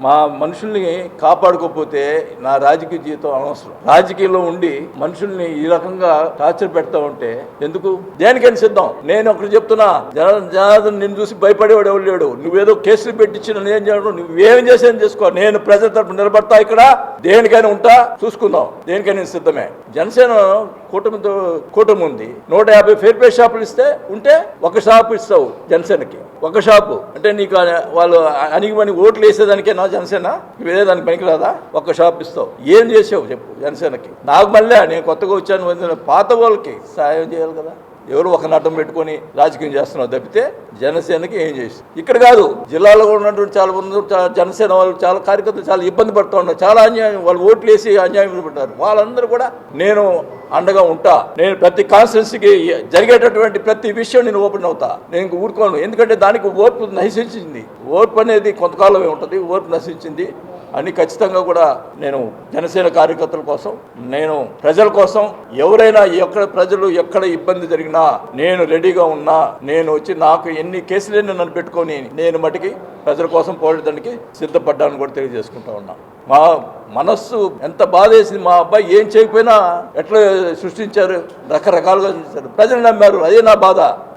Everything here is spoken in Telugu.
మా మనుషుల్ని కాపాడుకోకపోతే నా రాజకీయ జీవితం అనవసరం. రాజకీయంలో ఉండి మనుషుల్ని ఈ రకంగా టార్చర్ పెడతా ఉంటే ఎందుకు? దేనికైనా సిద్ధం. నేను ఒకటి చెప్తున్నా, జనార్దన్ నిన్ను చూసి భయపడేవాడు ఎవరు లేడు. నువ్వేదో కేసులు పెట్టించిన నేను చేయడం, నువ్వేం చేసేది చేసుకో. నేను ప్రజల తరపున నిలబడతా, ఇక్కడ దేనికైనా ఉంటా, చూసుకుందాం. దేనికైనా సిద్ధమే. జనసేన కూటమి ఉంది. 150 ఫేర్ పే షాపులు ఉంటే ఒక షాపు ఇస్తావు జనసేనకి. ఒక షాపు అంటే నీకు వాళ్ళు అణిగిమని ఓట్లు వేసేదానికే నా జనసేన వేరేదానికి పనికిరాదా? ఒక షాప్ ఇస్తావు. ఏం చేసావు చెప్పు జనసేనకి? నాకు మళ్ళీ నేను కొత్తగా వచ్చాను, పాత వాళ్ళకి సాయం చేయాలి కదా. ఎవరు ఒక నటం పెట్టుకొని రాజకీయం చేస్తున్నావు తప్పితే జనసేనకి ఏం చేసి ఇక్కడ కాదు. జిల్లాలో ఉన్నటువంటి చాలా మంది జనసేన వాళ్ళు చాలా కార్యకర్తలు చాలా ఇబ్బంది పడుతూ ఉన్నారు. చాలా అన్యాయం, వాళ్ళు ఓట్లు వేసి అన్యాయం పెట్టారు. వాళ్ళందరూ కూడా నేను అండగా ఉంటా. నేను ప్రతి కాన్స్టిట్యున్సీకి జరిగేటటువంటి ప్రతి విషయం నేను ఓపెన్ అవుతా. నేను ఊరుకోను. ఎందుకంటే దానికి ఓర్పు నశించింది. ఓర్పు అనేది కొంతకాలమే ఉంటుంది. ఓర్పు నశించింది అని ఖచ్చితంగా కూడా నేను జనసేన కార్యకర్తల కోసం, నేను ప్రజల కోసం, ఎవరైనా ప్రజలు ఎక్కడ ఇబ్బంది జరిగినా నేను రెడీగా ఉన్నా. నేను వచ్చి నాకు ఎన్ని కేసులైనా నన్ను పెట్టుకొని నేను మటుకి ప్రజల కోసం పోరాడడానికి సిద్ధపడ్డాను కూడా తెలియజేసుకుంటా ఉన్నా. మా మనస్సు ఎంత బాధ వేసింది. మా అబ్బాయి ఏం చేయకపోయినా ఎట్లా సృష్టించారు, రకరకాలుగా సృష్టించారు. ప్రజలు నమ్మారు. అదే నా బాధ.